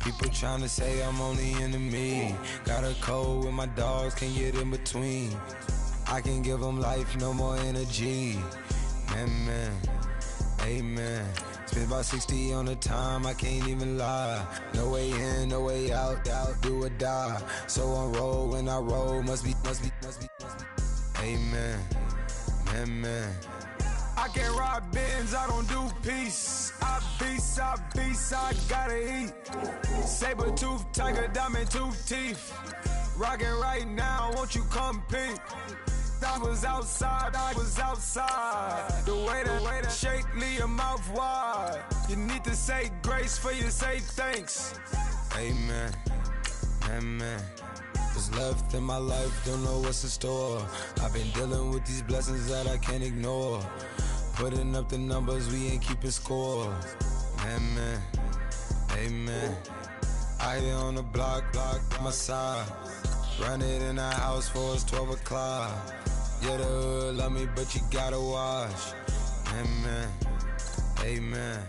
People trying to say I'm on the enemy. Got a cold with my dogs, can't get in between. I can give them life, no more energy. Man, amen. Spent about 60 on the time, I can't even lie. No way in, no way out, do or die. So on roll, when I roll, must be. Amen, man. I can't ride Benz, I don't do peace. I beast, I gotta eat. Saber tooth, tiger, diamond tooth teeth. Rockin' right now, won't you come peep? I was outside. The way that shake, leave your mouth wide. You need to say grace for you say thanks. Amen, man. What's left in my life, don't know what's in store. I've been dealing with these blessings that I can't ignore. Putting up the numbers, we ain't keeping score. Man, amen. I here on the block, my side. Run it in the house for it's 12 o'clock. Yeah, the hood love me, but you gotta watch. Amen.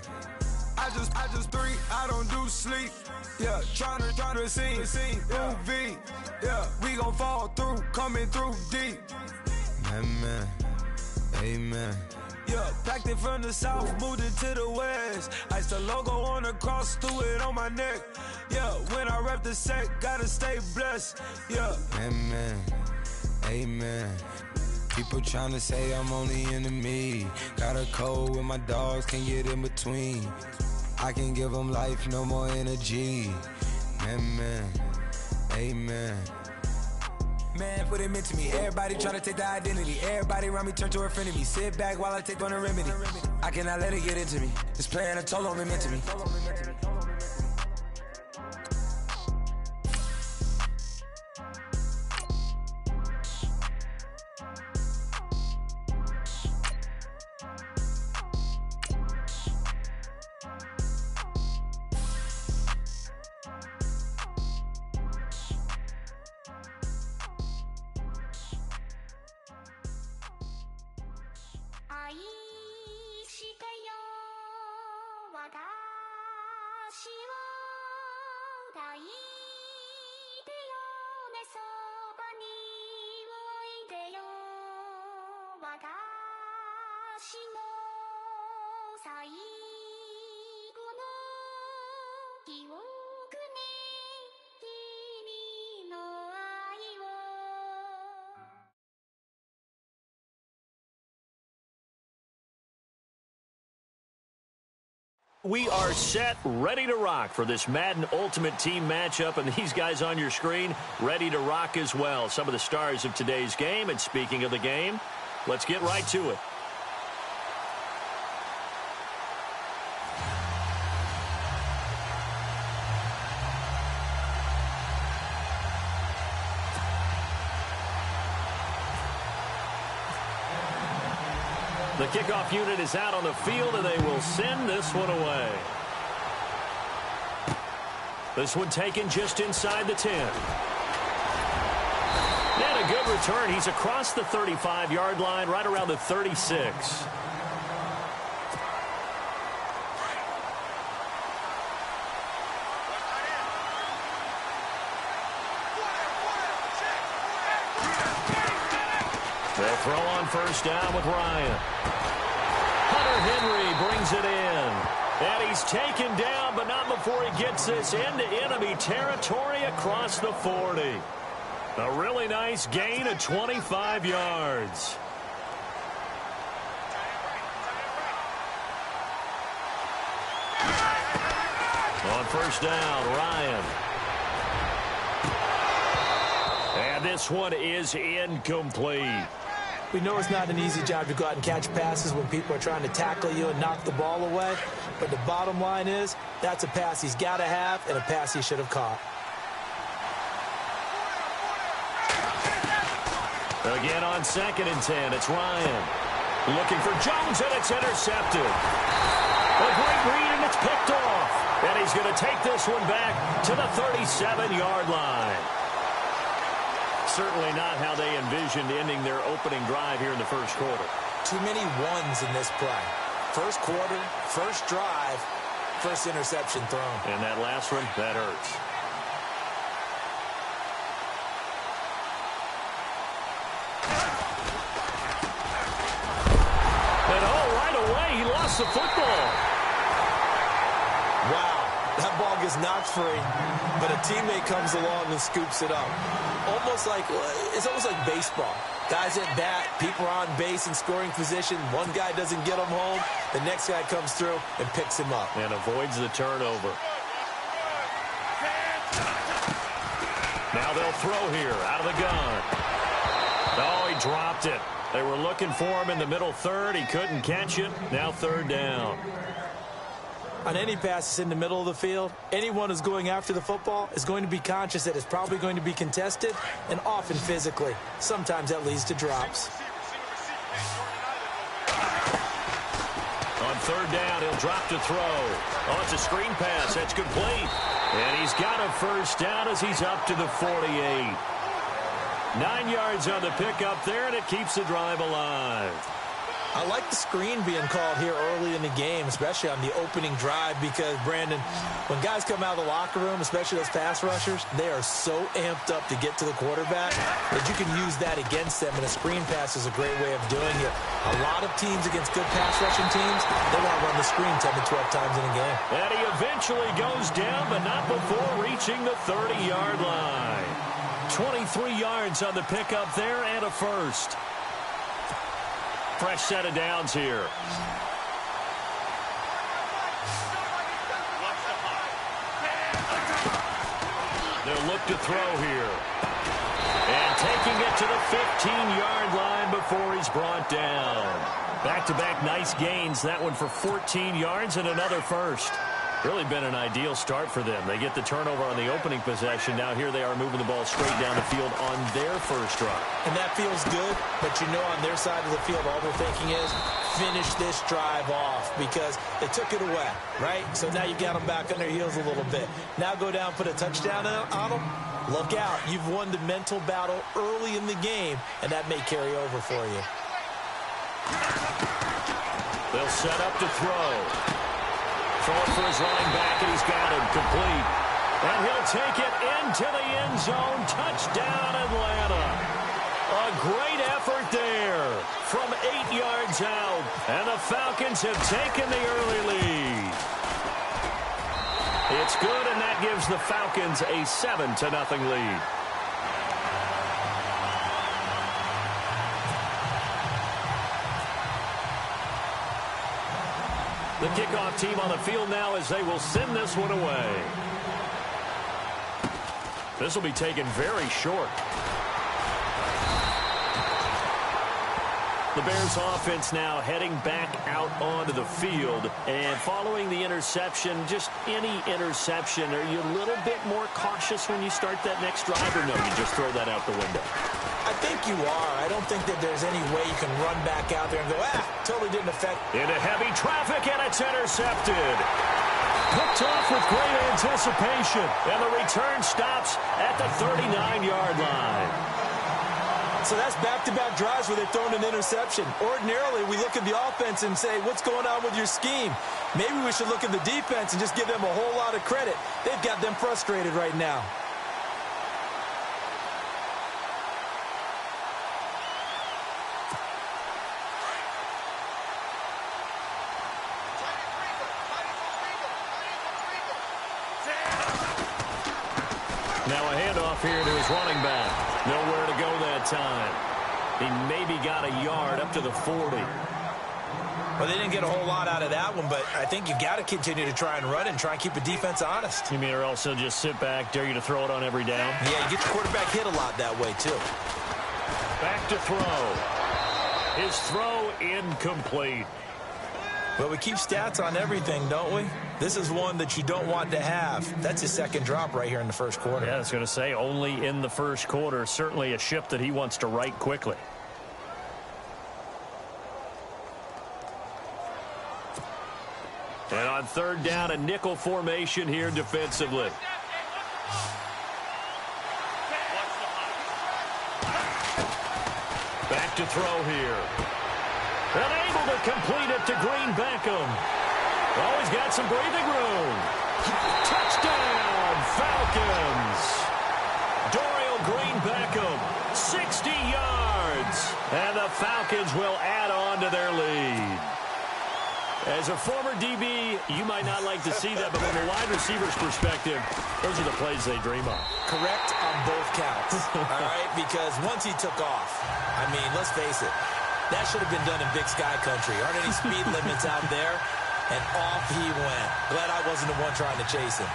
I just three, I don't do sleep. Yeah, tryna sing, UV. Yeah, we gon' fall through, coming through deep. Amen. Yeah, packed it from the south, moved it to the west. Iced the logo on the cross, threw it on my neck. Yeah, when I rep the set, gotta stay blessed. Yeah. Amen. People tryna say I'm on the enemy. Got a cold with my dogs, can't get in between. I can give them life, no more energy. Amen. Man, what it meant to me. Everybody tryna take the identity. Everybody around me turn to a friend of me. Sit back while I take on a remedy. I cannot let it get into me. It's playing a toll on me, meant to me. We are set, ready to rock for this Madden Ultimate Team matchup, and these guys on your screen ready to rock as well. Some of the stars of today's game, and speaking of the game, let's get right to it. The kickoff unit is out on the field, and they will send this one away. This one taken just inside the 10. And a good return. He's across the 35-yard line, right around the 36. They'll throw on first down with Ryan. Hunter Henry brings it in. And he's taken down, but not before he gets this into enemy territory across the 40. A really nice gain of 25 yards. On first down, Ryan. And this one is incomplete. We know it's not an easy job to go out and catch passes when people are trying to tackle you and knock the ball away. But the bottom line is, that's a pass he's got to have and a pass he should have caught. Again on 2nd and 10, it's Ryan. Looking for Jones, and it's intercepted. A great read, and it's picked off. And he's going to take this one back to the 37-yard line. Certainly not how they envisioned ending their opening drive here in the first quarter. Too many ones in this play. First quarter, first drive, First interception thrown. And that last one, that hurts. And right away, he lost the football. Wow, that ball gets knocked free, but a teammate comes along and scoops it up. It's almost like baseball. Guys at bat, people are on base in scoring position. One guy doesn't get him home. The next guy comes through and picks him up. And avoids the turnover. Now they'll throw here out of the gun. Oh, he dropped it. They were looking for him in the middle third. He couldn't catch it. Now third down. On any passes in the middle of the field, anyone who's going after the football is going to be conscious that it's probably going to be contested, and often physically. Sometimes that leads to drops. On third down, he'll drop to throw. Oh, it's a screen pass. That's complete. And he's got a first down as he's up to the 48. 9 yards on the pickup there, and it keeps the drive alive. I like the screen being called here early in the game, especially on the opening drive, because, Brandon, when guys come out of the locker room, especially those pass rushers, they are so amped up to get to the quarterback that you can use that against them, and a screen pass is a great way of doing it. A lot of teams against good pass rushing teams, they want to run the screen 10 to 12 times in a game. And he eventually goes down, but not before reaching the 30-yard line. 23 yards on the pickup there and a first. Fresh set of downs here. They'll look to throw here. And taking it to the 15-yard line before he's brought down. Back-to-back nice gains. That one for 14 yards and another first. Really been an ideal start for them. They get the turnover on the opening possession. Now here they are moving the ball straight down the field on their first drive. And that feels good, but you know on their side of the field all they're thinking is finish this drive off because they took it away, right? So now you got them back on their heels a little bit. Now go down, put a touchdown on them. Look out. You've won the mental battle early in the game, and that may carry over for you. They'll set up to throw. Throwing for his running back, and he's got him complete. And he'll take it into the end zone. Touchdown, Atlanta. A great effort there from 8 yards out. And the Falcons have taken the early lead. It's good, and that gives the Falcons a 7-0 lead. The kickoff team on the field now as they will send this one away. This will be taken very short. The Bears offense now heading back out onto the field. And following the interception, just any interception, are you a little bit more cautious when you start that next drive, or no, you just throw that out the window? I think you are. I don't think that there's any way you can run back out there and go, totally didn't affect. Into heavy traffic, and it's intercepted. Picked off with great anticipation. And the return stops at the 39-yard line. So that's back-to-back drives where they've thrown an interception. Ordinarily, we look at the offense and say, what's going on with your scheme? Maybe we should look at the defense and just give them a whole lot of credit. They've got them frustrated right now. Now a handoff here to his running back. Nowhere to go that time. He maybe got a yard up to the 40. Well, they didn't get a whole lot out of that one, but I think you've got to continue to try and run and try and keep the defense honest. You mean or else they'll just sit back, dare you to throw it on every down? Yeah, you get your quarterback hit a lot that way, too. Back to throw. His throw incomplete. Well, we keep stats on everything, don't we? This is one that you don't want to have. That's his second drop right here in the first quarter. Yeah, I was going to say, only in the first quarter. Certainly a ship that he wants to right quickly. And on third down, a nickel formation here defensively. Back to throw here. And able to complete it to Green Beckham. Oh, he's got some breathing room. Touchdown, Falcons. Dorial Green Beckham, 60 yards. And the Falcons will add on to their lead. As a former DB, you might not like to see that, but from a wide receiver's perspective, those are the plays they dream of. Correct on both counts, all right? Because once he took off, I mean, let's face it, that should have been done in Big Sky Country. Aren't any speed limits out there? And off he went. Glad I wasn't the one trying to chase him.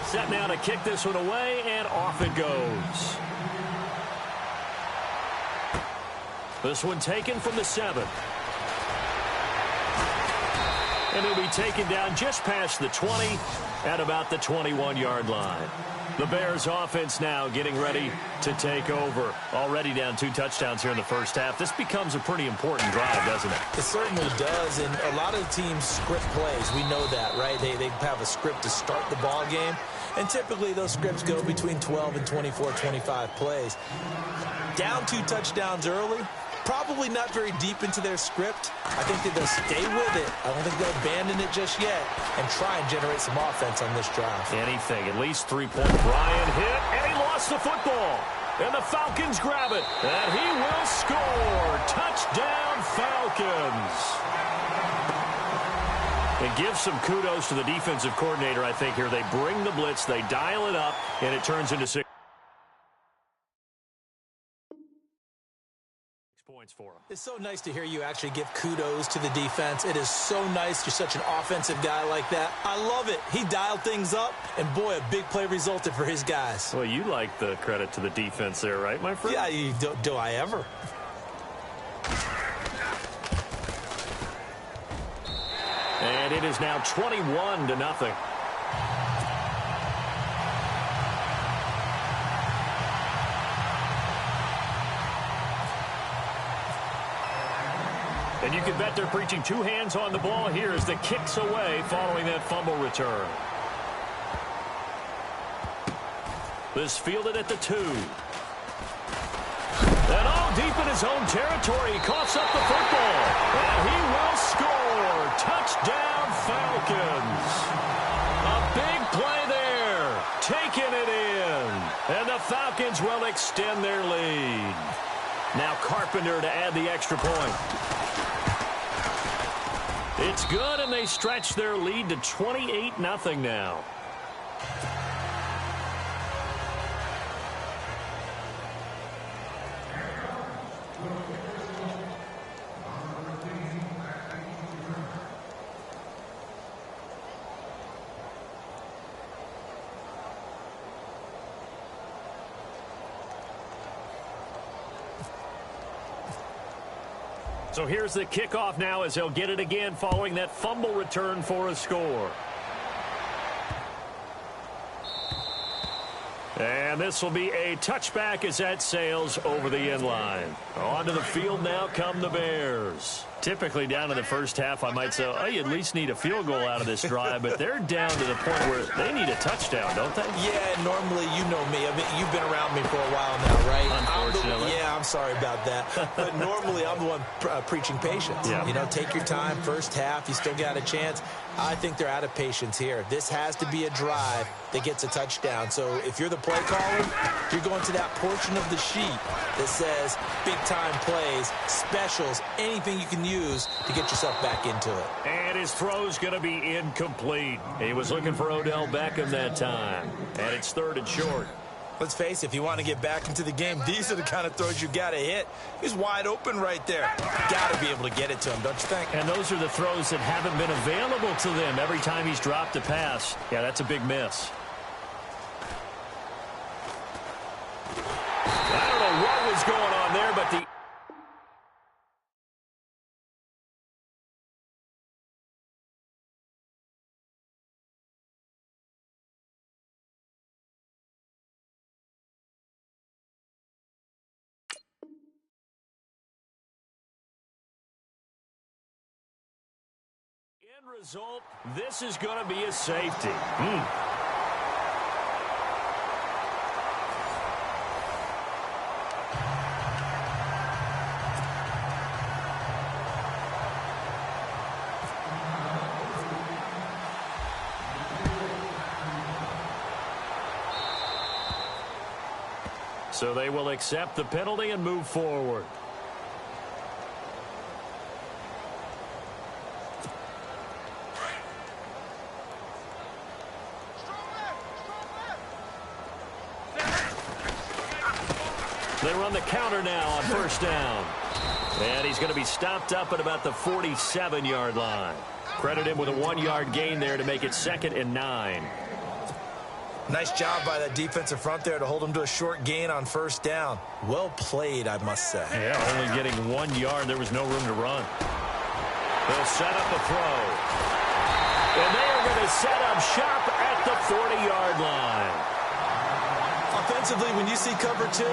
Set now to kick this one away, and off it goes. This one taken from the 7. And he'll be taken down just past the 20 at about the 21-yard line. The Bears offense now getting ready to take over. Already down 2 touchdowns here in the first half. This becomes a pretty important drive, doesn't it? It certainly does, and a lot of teams script plays. We know that, right? They have a script to start the ball game, and typically those scripts go between 12 and 24, 25 plays. Down 2 touchdowns early, probably not very deep into their script. I think that they'll stay with it. I don't think they'll abandon it just yet and try and generate some offense on this drive. Anything. At least 3-point. Bryant hit, and he lost the football. And the Falcons grab it, and he will score. Touchdown, Falcons. And give some kudos to the defensive coordinator, I think, here. They bring the blitz, they dial it up, and it turns into 6 points for them. It's so nice to hear you actually give kudos to the defense. It is so nice. You're such an offensive guy like that. I love it. He dialed things up, and boy, a big play resulted for his guys. Well, you like the credit to the defense there, right, my friend? Yeah, do I ever? And it is now 21-0. And you can bet they're preaching 2 hands on the ball here as the kick's away following that fumble return. This fielded at the 2. And all deep in his own territory, he coughs up the football. And he will score. Touchdown, Falcons. A big play there. Taking it in. And the Falcons will extend their lead. Now Carpenter to add the extra point. It's good, and they stretch their lead to 28-0 now. So here's the kickoff now as he'll get it again following that fumble return for a score. And this will be a touchback as that sails over the end line. Onto the field now come the Bears. Typically down in the first half, I might say, oh, you at least need a field goal out of this drive, but they're down to the point where they need a touchdown, don't they? Yeah, normally, you know me. I mean, you've been around me for a while now, right? Unfortunately. I'm sorry about that. But normally, I'm the one preaching patience. Yeah. You know, take your time. First half, you still got a chance. I think they're out of patience here. This has to be a drive that gets a touchdown. So if you're the play caller, you're going to that portion of the sheet that says big-time plays, specials, anything you can use to get yourself back into it. And his throw's going to be incomplete. He was looking for Odell Beckham that time. And it's 3rd and short. Let's face it, if you want to get back into the game, these are the kind of throws you got to hit. He's wide open right there. Got to be able to get it to him, don't you think? And those are the throws that haven't been available to them every time he's dropped a pass. Yeah, that's a big miss. I don't know what was going on there, but the End result, this is going to be a safety. So they will accept the penalty and move forward. They run the counter now on first down. And he's going to be stopped up at about the 47-yard line. Credit him with a 1-yard gain there to make it 2nd and 9. Nice job by that defensive front there to hold him to a short gain on first down. Well played, I must say. Yeah, only getting 1 yard. There was no room to run. They'll set up a throw. And they are going to set up shop at the 40-yard line. Offensively, when you see cover 2,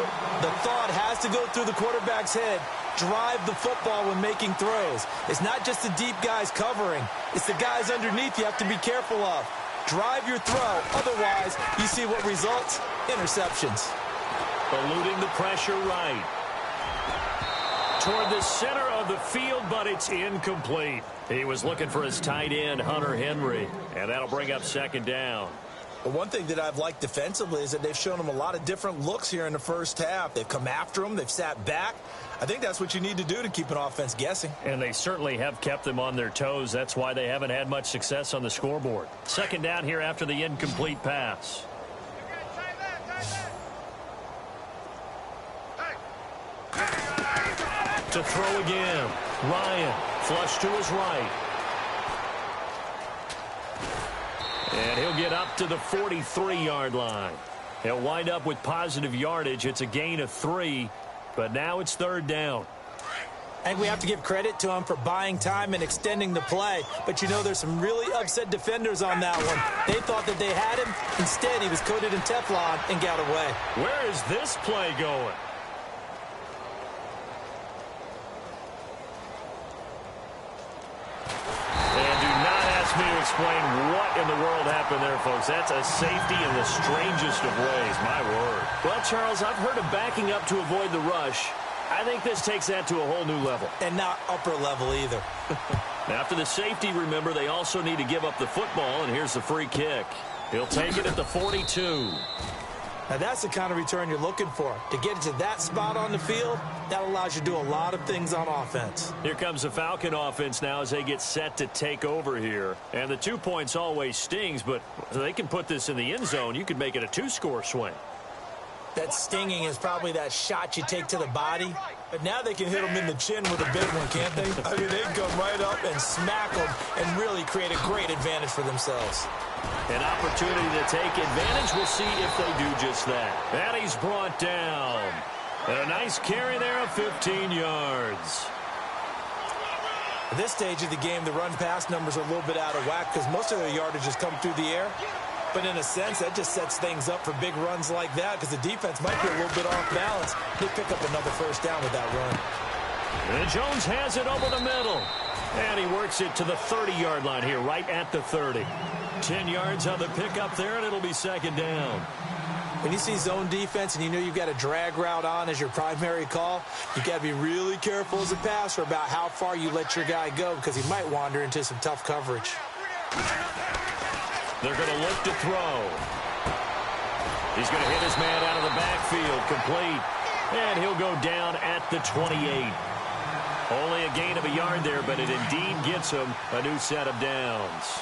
the thought has to go through the quarterback's head. Drive the football when making throws. It's not just the deep guys covering. It's the guys underneath you have to be careful of. Drive your throw. Otherwise, you see what results? Interceptions. Eluding the pressure right. Toward the center of the field, but it's incomplete. He was looking for his tight end, Hunter Henry, and that'll bring up 2nd down. But one thing that I've liked defensively is that they've shown him a lot of different looks here in the first half. They've come after him. They've sat back. I think that's what you need to do to keep an offense guessing. And they certainly have kept them on their toes. That's why they haven't had much success on the scoreboard. 2nd down here after the incomplete pass. To throw again. Ryan, flush to his right. And he'll get up to the 43-yard line. He'll wind up with positive yardage. It's a gain of 3, but now it's 3rd down. I think we have to give credit to him for buying time and extending the play. But, you know, there's some really upset defenders on that one. They thought that they had him. Instead, he was coated in Teflon and got away. Where is this play going? Me to explain what in the world happened there, folks. That's a safety in the strangest of ways, my word. Well, Charles, I've heard of backing up to avoid the rush. I think this takes that to a whole new level. And not upper level either. After the safety, remember, they also need to give up the football, and here's the free kick. He'll take it at the 42. Now, that's the kind of return you're looking for. To get it to that spot on the field, that allows you to do a lot of things on offense. Here comes the Falcon offense now as they get set to take over here. And the 2 points always stings, but they can put this in the end zone. You could make it a 2-score swing. That stinging is probably that shot you take to the body. But now they can hit them in the chin with a big one, can't they? I mean, they can come right up and smack them and really create a great advantage for themselves. An opportunity to take advantage. We'll see if they do just that. And he's brought down. And a nice carry there of 15 yards. At this stage of the game, the run-pass numbers are a little bit out of whack because most of their yardage has come through the air. But in a sense, that just sets things up for big runs like that because the defense might be a little bit off balance. They pick up another first down with that run. And Jones has it over the middle. And he works it to the 30-yard line here, right at the 30. 10 yards on the pickup there, and it'll be 2nd down. When you see zone defense and you know you've got a drag route on as your primary call, you've got to be really careful as a passer about how far you let your guy go because he might wander into some tough coverage. They're going to look to throw. He's going to hit his man out of the backfield, complete. And he'll go down at the 28. Only a gain of a yard there, but it indeed gets him a new set of downs.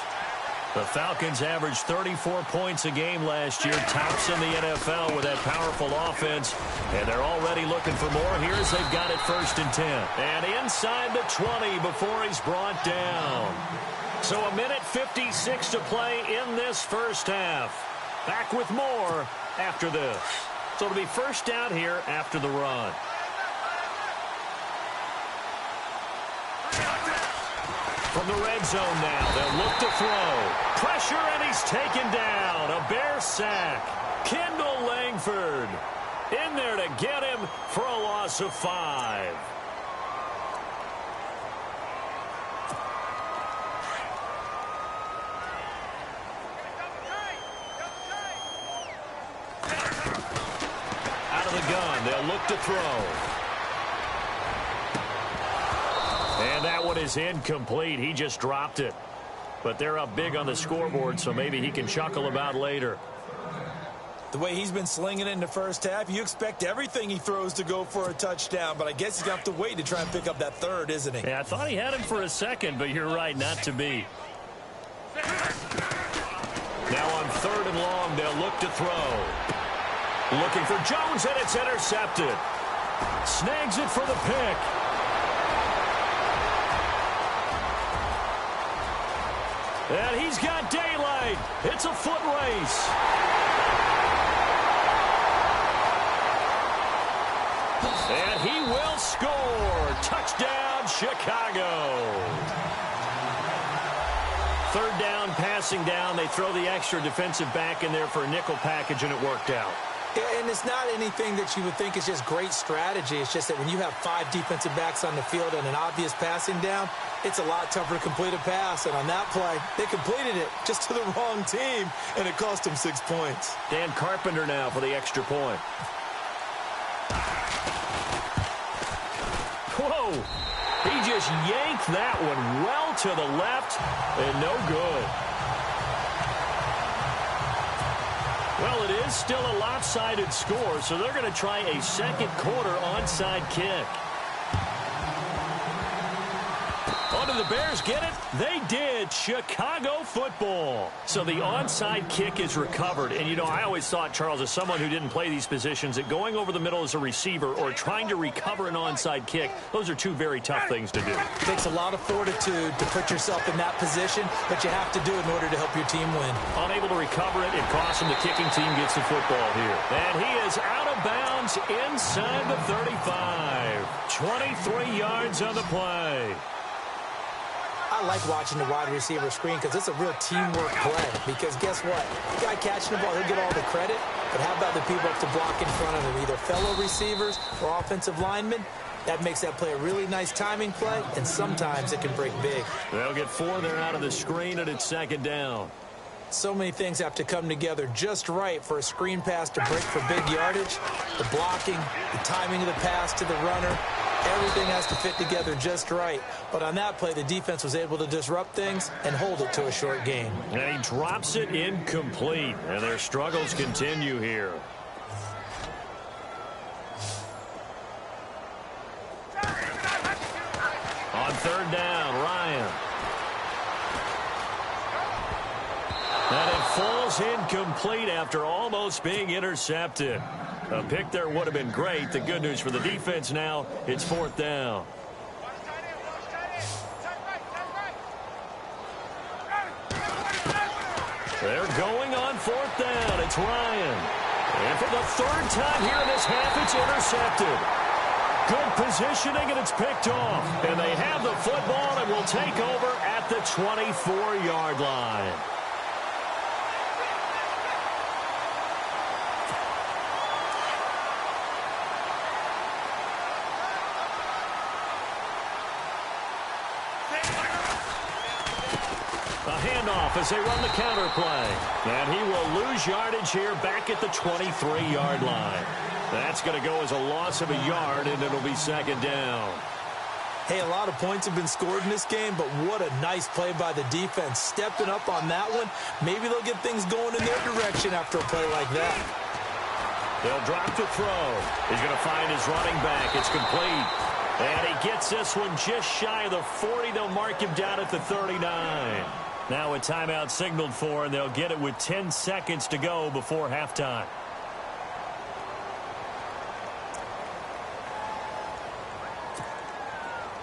The Falcons averaged 34 points a game last year, tops in the NFL with that powerful offense. And they're already looking for more here as they've got it 1st and 10. And inside the 20 before he's brought down. So 1:56 to play in this first half. Back with more after this. So it'll be 1st down here after the run. From the red zone now, they'll look to throw. Pressure, and he's taken down. A Bear sack. Kendall Langford in there to get him for a loss of 5. of the gun. They'll look to throw. And that one is incomplete. He just dropped it. But they're up big on the scoreboard, so maybe he can chuckle about later. The way he's been slinging it in the first half, you expect everything he throws to go for a touchdown, but I guess he's going to have to wait to try and pick up that third, isn't he? Yeah, I thought he had him for a second, but you're right, not to be. Now on 3rd and long, they'll look to throw. Looking for Jones, and it's intercepted. Snags it for the pick. And he's got daylight. It's a foot race. And he will score. Touchdown, Chicago. 3rd down, passing down. They throw the extra defensive back in there for a nickel package, and it worked out. Yeah, and it's not anything that you would think is just great strategy. It's just that when you have 5 defensive backs on the field and an obvious passing down, it's a lot tougher to complete a pass. And on that play, they completed it just to the wrong team, and it cost them 6 points. Dan Carpenter now for the extra point. Whoa! He just yanked that one well to the left, and no good. Well, it is still a lopsided score, so they're going to try a second quarter onside kick. Oh, did the Bears get it? They did. Chicago football. So the onside kick is recovered. And, you know, I always thought, Charles, as someone who didn't play these positions, that going over the middle as a receiver or trying to recover an onside kick, those are 2 very tough things to do. It takes a lot of fortitude to put yourself in that position, but you have to do it in order to help your team win. Unable to recover it, it costs him. The kicking team gets the football here. And he is out of bounds inside the 35. 23 yards on the play. I like watching the wide receiver screen because it's a real teamwork play. Because guess what? The guy catching the ball, he'll get all the credit. But how about the people up to block in front of him, either fellow receivers or offensive linemen? That makes that play a really nice timing play, and sometimes it can break big. They'll get 4 there out of the screen, and it's 2nd down. So many things have to come together just right for a screen pass to break for big yardage. The blocking, the timing of the pass to the runner, everything has to fit together just right. But on that play, the defense was able to disrupt things and hold it to a short gain. And he drops it incomplete, and their struggles continue here. On 3rd down, Ryan. And it falls incomplete after almost being intercepted. A pick there would have been great. The good news for the defense now, it's 4th down. They're going on 4th down. It's Ryan. And for the 3rd time here in this half, it's intercepted. Good positioning, and it's picked off. And they have the football and will take over at the 24-yard line. As they run the counter play. And he will lose yardage here back at the 23-yard line. That's going to go as a loss of a yard, and it'll be 2nd down. Hey, a lot of points have been scored in this game, but what a nice play by the defense. Stepping up on that one. Maybe they'll get things going in their direction after a play like that. They'll drop to throw. He's going to find his running back. It's complete. And he gets this one just shy of the 40. They'll mark him down at the 39. Now a timeout signaled for, and they'll get it with 10 seconds to go before halftime.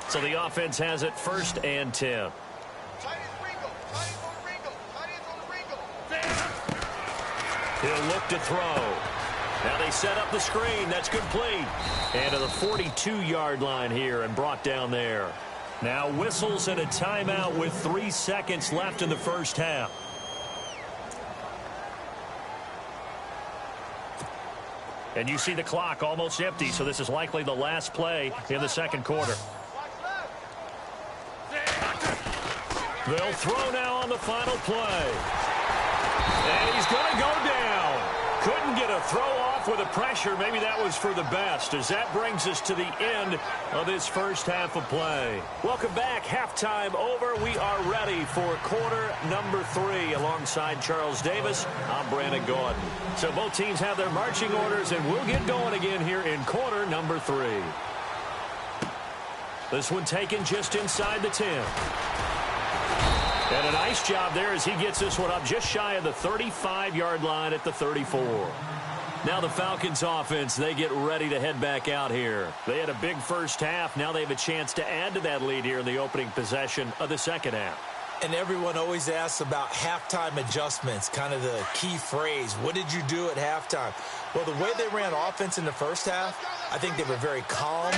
So the offense has it 1st and 10. He'll look to throw. Now they set up the screen. That's complete. And to the 42-yard line here and brought down there. Now whistles and a timeout with 3 seconds left in the first half. And you see the clock almost empty, so this is likely the last play in the 2nd quarter. They'll throw now on the final play. And he's going to go down. Couldn't get a throw off with the pressure. Maybe that was for the best, as that brings us to the end of this first half of play. Welcome back. Halftime over. We are ready for quarter number 3. Alongside Charles Davis, I'm Brandon Gordon. So both teams have their marching orders, and we'll get going again here in quarter number 3. This one taken just inside the 10. And a nice job there as he gets this one up just shy of the 35-yard line at the 34. Now the Falcons offense, they get ready to head back out here. They had a big first half. Now they have a chance to add to that lead here in the opening possession of the second half. And everyone always asks about halftime adjustments, kind of the key phrase. What did you do at halftime? Well, the way they ran offense in the first half, I think they were very calm,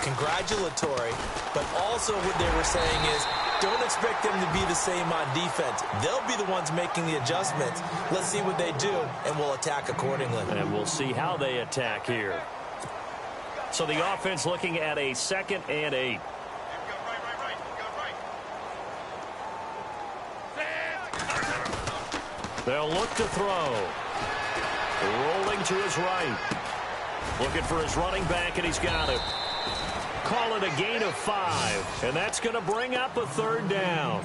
congratulatory, but also what they were saying is, don't expect them to be the same on defense. They'll be the ones making the adjustments. Let's see what they do, and we'll attack accordingly. And we'll see how they attack here. So the offense looking at a 2nd and 8. They'll look to throw. Rolling to his right. Looking for his running back, and he's got it. Call it a gain of 5, and that's going to bring up a 3rd down.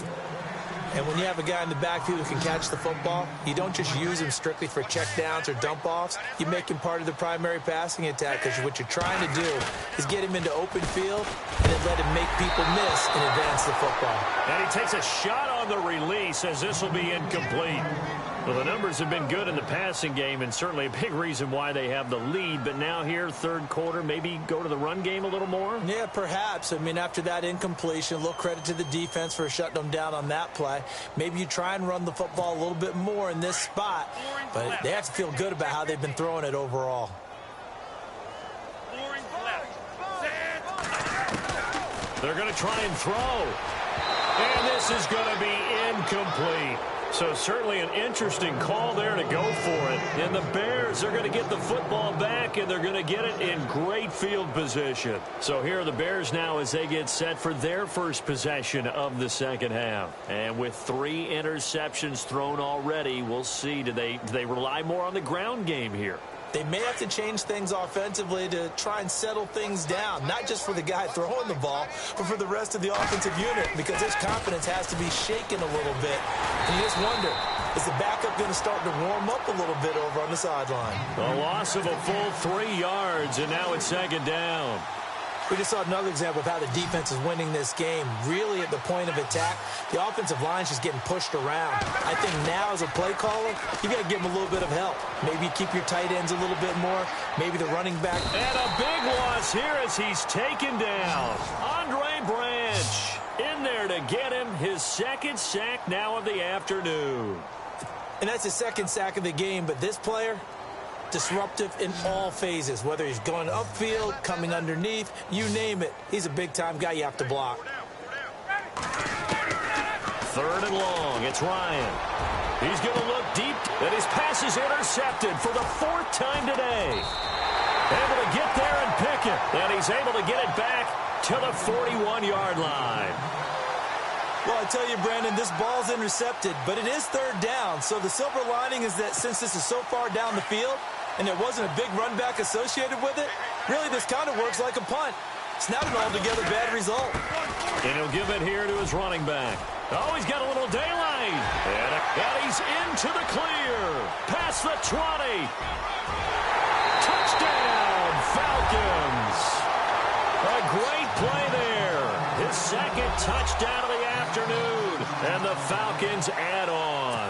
And when you have a guy in the backfield who can catch the football, you don't just use him strictly for checkdowns or dump-offs. You make him part of the primary passing attack, because what you're trying to do is get him into open field and then let him make people miss and advance the football. And he takes a shot on the release as this will be incomplete. Well, the numbers have been good in the passing game, and certainly a big reason why they have the lead. But now here, third quarter, maybe go to the run game a little more? Yeah, perhaps. I mean, after that incompletion, a little credit to the defense for shutting them down on that play. Maybe you try and run the football a little bit more in this spot, but they have to feel good about how they've been throwing it overall. They're going to try and throw. And this is going to be incomplete. So certainly an interesting call there to go for it. And the Bears are going to get the football back, and they're going to get it in great field position. So here are the Bears now as they get set for their first possession of the second half. And with 3 interceptions thrown already, we'll see. Do they rely more on the ground game here? They may have to change things offensively to try and settle things down, not just for the guy throwing the ball, but for the rest of the offensive unit, because his confidence has to be shaken a little bit. And you just wonder, is the backup going to start to warm up a little bit over on the sideline? A loss of a full 3 yards, and now it's second down. We just saw another example of how the defense is winning this game. Really at the point of attack, the offensive line is just getting pushed around. I think now as a play caller, you got to give them a little bit of help. Maybe keep your tight ends a little bit more. Maybe the running back. And a big loss here as he's taken down. Andre Branch in there to get him his second sack now of the afternoon. And that's his second sack of the game, but this player, disruptive in all phases, whether he's going upfield, coming underneath, you name it. He's a big-time guy you have to block. 3rd and long. It's Ryan. He's going to look deep, and his pass is intercepted for the 4th time today. Able to get there and pick it, and he's able to get it back to the 41-yard line. Well, I tell you, Brandon, this ball's intercepted, but it is 3rd down. So the silver lining is that since this is so far down the field and there wasn't a big run back associated with it, really this kind of works like a punt. It's not an altogether bad result. And he'll give it here to his running back. Oh, he's got a little daylight. And he's into the clear. Past the 20. Touchdown, Falcons. A great play there. His second touchdown of the afternoon. And the Falcons add on.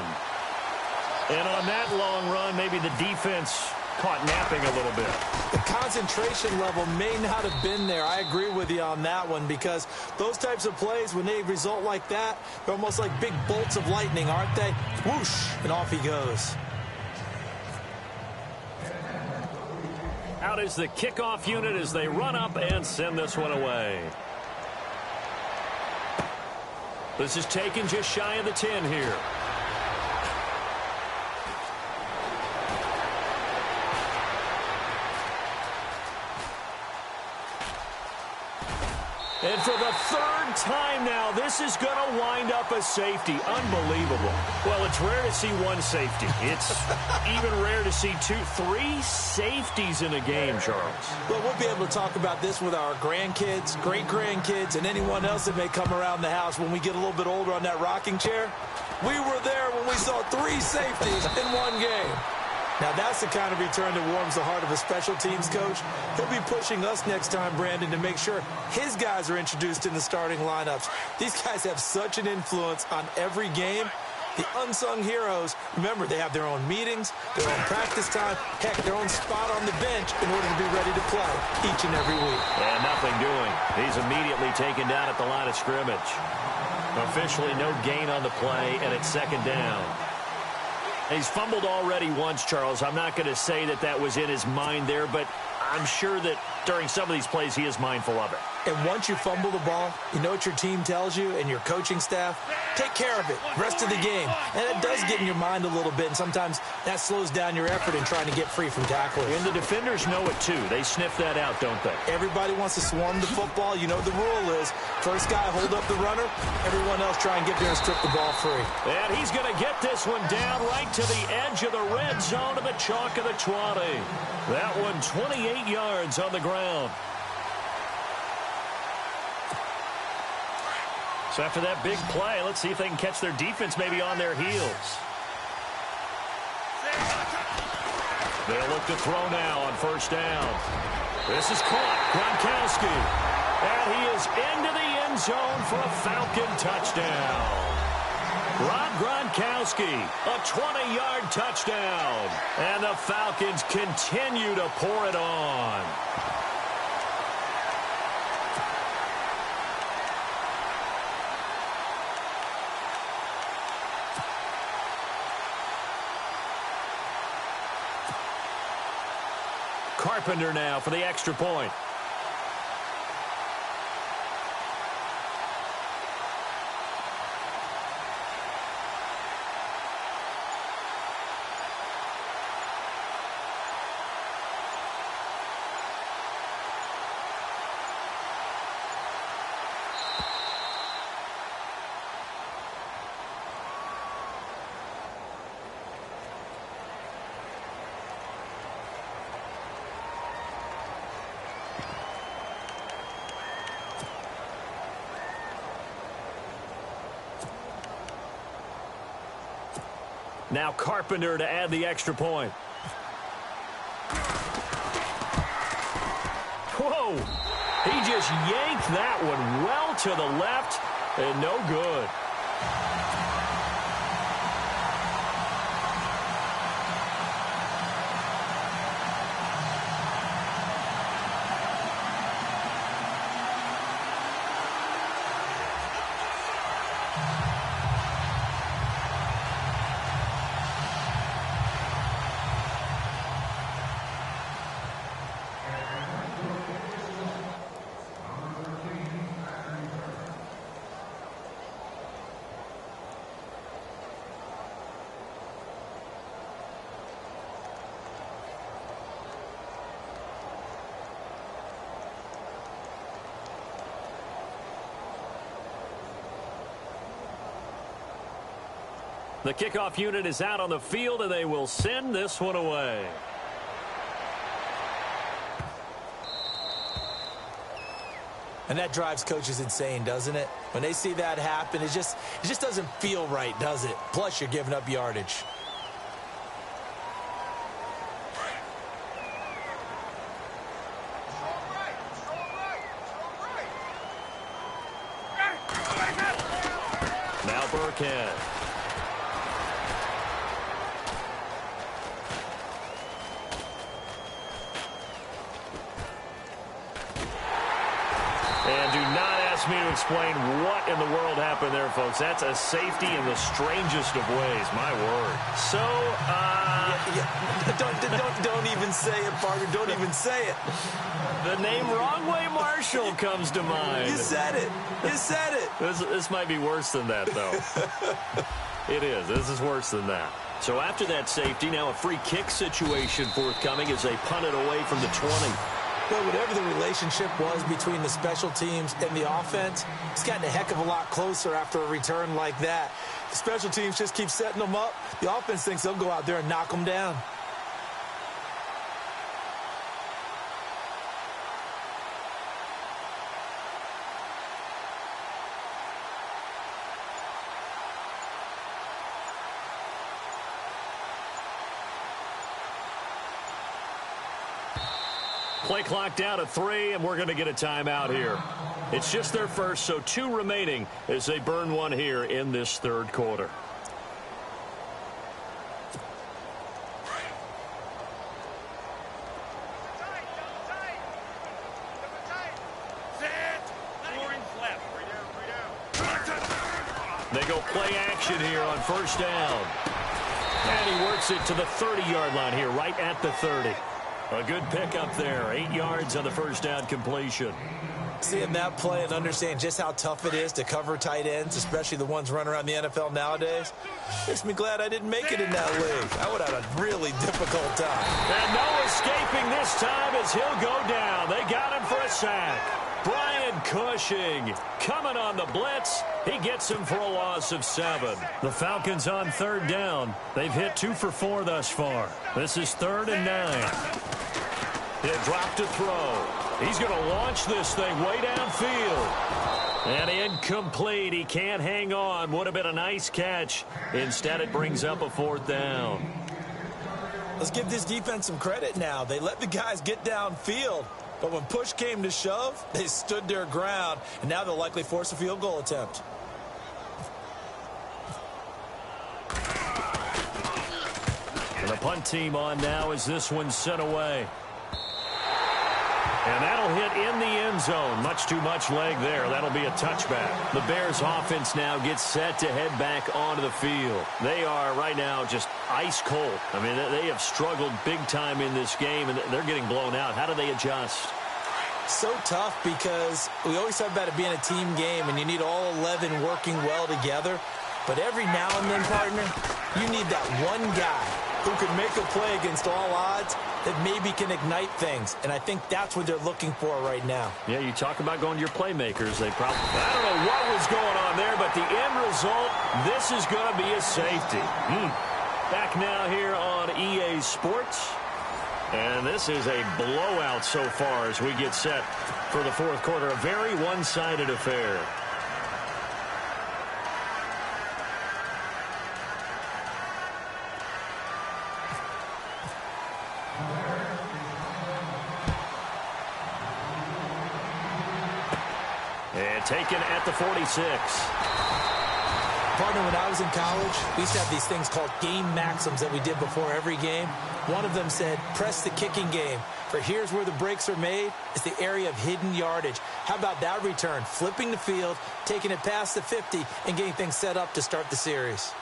And on that long run, maybe the defense caught napping a little bit. The concentration level may not have been there. I agree with you on that one, because those types of plays, when they result like that, they're almost like big bolts of lightning, aren't they? Whoosh, and off he goes. Out is the kickoff unit as they run up and send this one away. This is taken just shy of the 10 here. And for the third time now, this is going to wind up a safety. Unbelievable. Well, it's rare to see one safety. It's even rare to see three safeties in a game, Charles. Well, we'll be able to talk about this with our grandkids, great-grandkids, and anyone else that may come around the house when we get a little bit older on that rocking chair. We were there when we saw 3 safeties in one game. Now, that's the kind of return that warms the heart of a special teams coach. He'll be pushing us next time, Brandon, to make sure his guys are introduced in the starting lineups. These guys have such an influence on every game. The unsung heroes, remember, they have their own meetings, their own practice time, heck, their own spot on the bench in order to be ready to play each and every week. And nothing doing. He's immediately taken down at the line of scrimmage. Officially no gain on the play, and it's second down. He's fumbled already once, Charles. I'm not going to say that that was in his mind there, but I'm sure that during some of these plays he is mindful of it. And once you fumble the ball, you know what your team tells you and your coaching staff? Take care of it. Rest of the game. And it does get in your mind a little bit, and sometimes that slows down your effort in trying to get free from tacklers. And the defenders know it, too. They sniff that out, don't they? Everybody wants to swarm the football. You know the rule is first guy hold up the runner, everyone else try and get there and strip the ball free. And he's going to get this one down right to the edge of the red zone to the chalk of the 20. That one 28 yards on the ground. So after that big play, let's see if they can catch their defense maybe on their heels. They'll look to throw now on first down. This is caught. Gronkowski. And he is into the end zone for a Falcon touchdown. Rob Gronkowski, a 20-yard touchdown. And the Falcons continue to pour it on. Carpenter now for the extra point. Now Carpenter to add the extra point. Whoa! He just yanked that one well to the left and no good. The kickoff unit is out on the field, and they will send this one away. And that drives coaches insane, doesn't it? When they see that happen, it just doesn't feel right, does it? Plus, you're giving up yardage. Now Burkhead. And do not ask me to explain what in the world happened there, folks. That's a safety in the strangest of ways, my word. So, Don't even say it, partner. Don't even say it. The name Wrong Way Marshall comes to mind. You said it. You said it. This might be worse than that, though. It is. This is worse than that. So after that safety, now a free kick situation forthcoming as they punt it away from the 20. Well, whatever the relationship was between the special teams and the offense, it's gotten a heck of a lot closer after a return like that. The special teams just keep setting them up. The offense thinks they'll go out there and knock them down. Play clock down to 3, and we're going to get a timeout here. It's just their first, so 2 remaining as they burn one here in this third quarter. They go play action here on first down. And he works it to the 30-yard line here, right at the 30. A good pickup there. 8 yards on the first down completion. Seeing that play and understand just how tough it is to cover tight ends, especially the ones running around the NFL nowadays, makes me glad I didn't make it in that league. I would have had a really difficult time. And no escaping this time as he'll go down. They got him for a sack. Brian Cushing coming on the blitz. He gets him for a loss of 7. The Falcons on third down. They've hit 2 for 4 thus far. This is 3rd and 9. He'll drop to throw. He's going to launch this thing way downfield. And incomplete. He can't hang on. Would have been a nice catch. Instead, it brings up a 4th down. Let's give this defense some credit now. They let the guys get downfield. But when push came to shove, they stood their ground. And now they'll likely force a field goal attempt. And the punt team on now as this one's sent away. And that'll hit in the end zone. Much too much leg there. That'll be a touchback. The Bears offense now gets set to head back onto the field. They are right now just ice cold. I mean, they have struggled big time in this game, and they're getting blown out. How do they adjust? So tough because we always talk about it being a team game, and you need all 11 working well together. But every now and then, partner, you need that one guy who can make a play against all odds that maybe can ignite things. And I think that's what they're looking for right now. Yeah, you talk about going to your playmakers. They probably, I don't know what was going on there, but the end result, this is going to be a safety. Back now here on EA Sports. And this is a blowout so far as we get set for the fourth quarter. A very one-sided affair. And taken at the 46. Partner, when I was in college, we used to have these things called game maxims that we did before every game. One of them said, press the kicking game. For here's where the breaks are made. It's the area of hidden yardage. How about that return? Flipping the field, taking it past the 50, and getting things set up to start the series.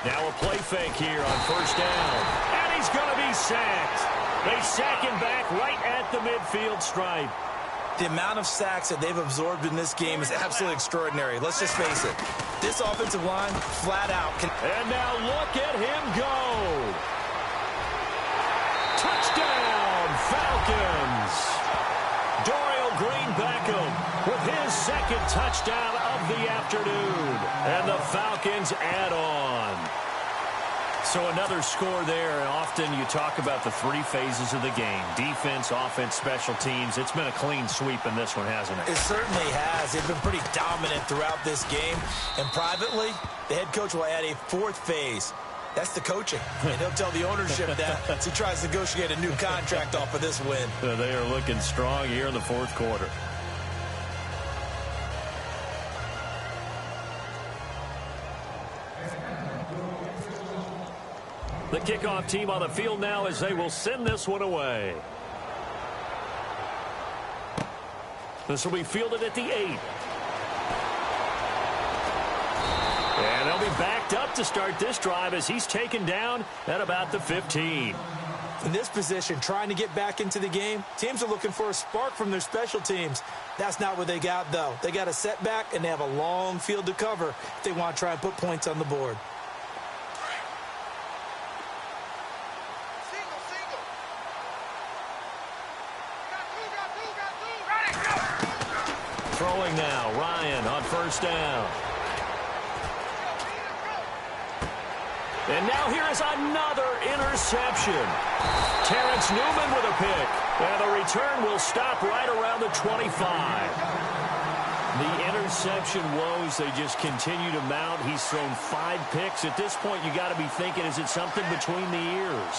Now a play fake here on first down. And he's going to be sacked. They sack him back right at the midfield stripe. The amount of sacks that they've absorbed in this game is absolutely extraordinary. Let's just face it. This offensive line, flat out. And now look at him go. Touchdown, Falcons. Dorial Green-Beckham with his second touchdown of the afternoon. And the Falcons add on. So another score there. And often you talk about the 3 phases of the game. Defense, offense, special teams. It's been a clean sweep in this one, hasn't it? It certainly has. They've been pretty dominant throughout this game. And privately, the head coach will add a 4th phase. That's the coaching. And he'll tell the ownership that as he tries to negotiate a new contract off of this win. They are looking strong here in the fourth quarter. The kickoff team on the field now as they will send this one away. This will be fielded at the 8. And they'll be back picked up to start this drive as he's taken down at about the 15. In this position, trying to get back into the game, teams are looking for a spark from their special teams. That's not what they got, though. They got a setback, and they have a long field to cover if they want to try and put points on the board. Throwing now, Ryan on first down. And now here is another interception. Terrence Newman with a pick. And the return will stop right around the 25. The interception woes, they just continue to mount. He's thrown 5 picks. At this point, you got to be thinking, is it something between the ears?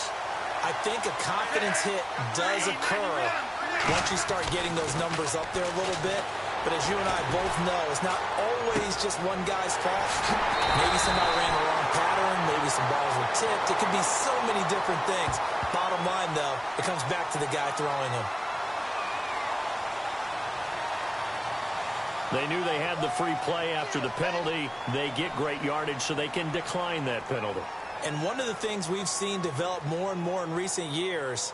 I think a confidence hit does occur once you start getting those numbers up there a little bit. But as you and I both know, it's not always just one guy's fault. Maybe somebody ran the wrong pattern. Maybe some balls were tipped. It could be so many different things. Bottom line, though, it comes back to the guy throwing them. They knew they had the free play after the penalty. They get great yardage so they can decline that penalty. And one of the things we've seen develop more and more in recent years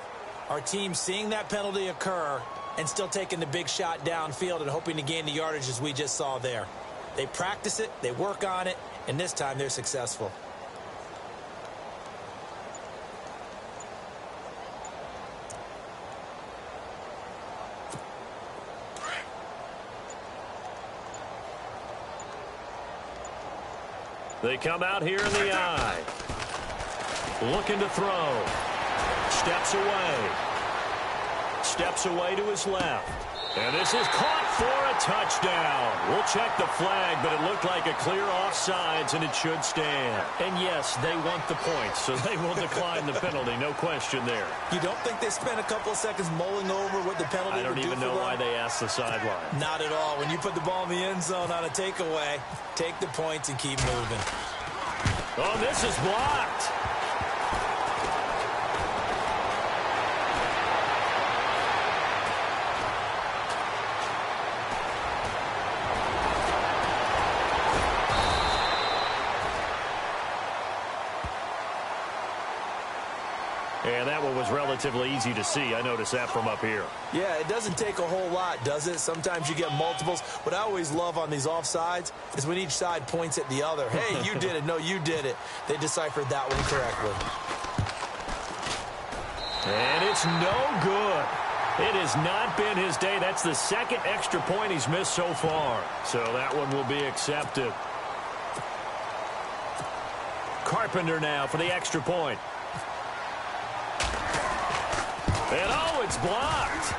are teams seeing that penalty occur and still taking the big shot downfield and hoping to gain the yardage as we just saw there. They practice it, they work on it, and this time they're successful. They come out here in the eye. Looking to throw. Steps away. Steps away to his left. And this is caught for a touchdown. We'll check the flag, but it looked like a clear offsides, and it should stand. And yes, they want the points, so they will decline the penalty. No question there. You don't think they spent a couple of seconds mulling over what the penalty would do? I don't even know why they asked the sideline. Not at all. When you put the ball in the end zone on a takeaway, take the points and keep moving. Oh, this is blocked. And that one was relatively easy to see. I noticed that from up here. Yeah, it doesn't take a whole lot, does it? Sometimes you get multiples. What I always love on these offsides is when each side points at the other. Hey, you did it. No, you did it. They deciphered that one correctly. And it's no good. It has not been his day. That's the second extra point he's missed so far. So that one will be accepted. Carpenter now for the extra point. And oh, it's blocked.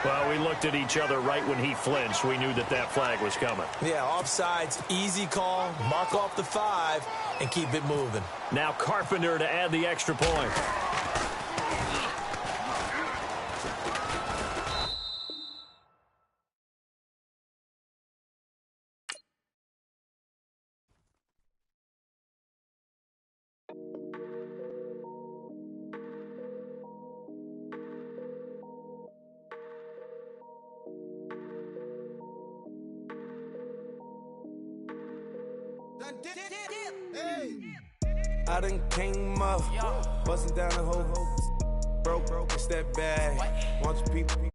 Well, we looked at each other right when he flinched. We knew that that flag was coming. Yeah, offsides, easy call, mark off the 5, and keep it moving. Now Carpenter to add the extra point. I done came up, busting down the whole broke, it's that bad. Want you people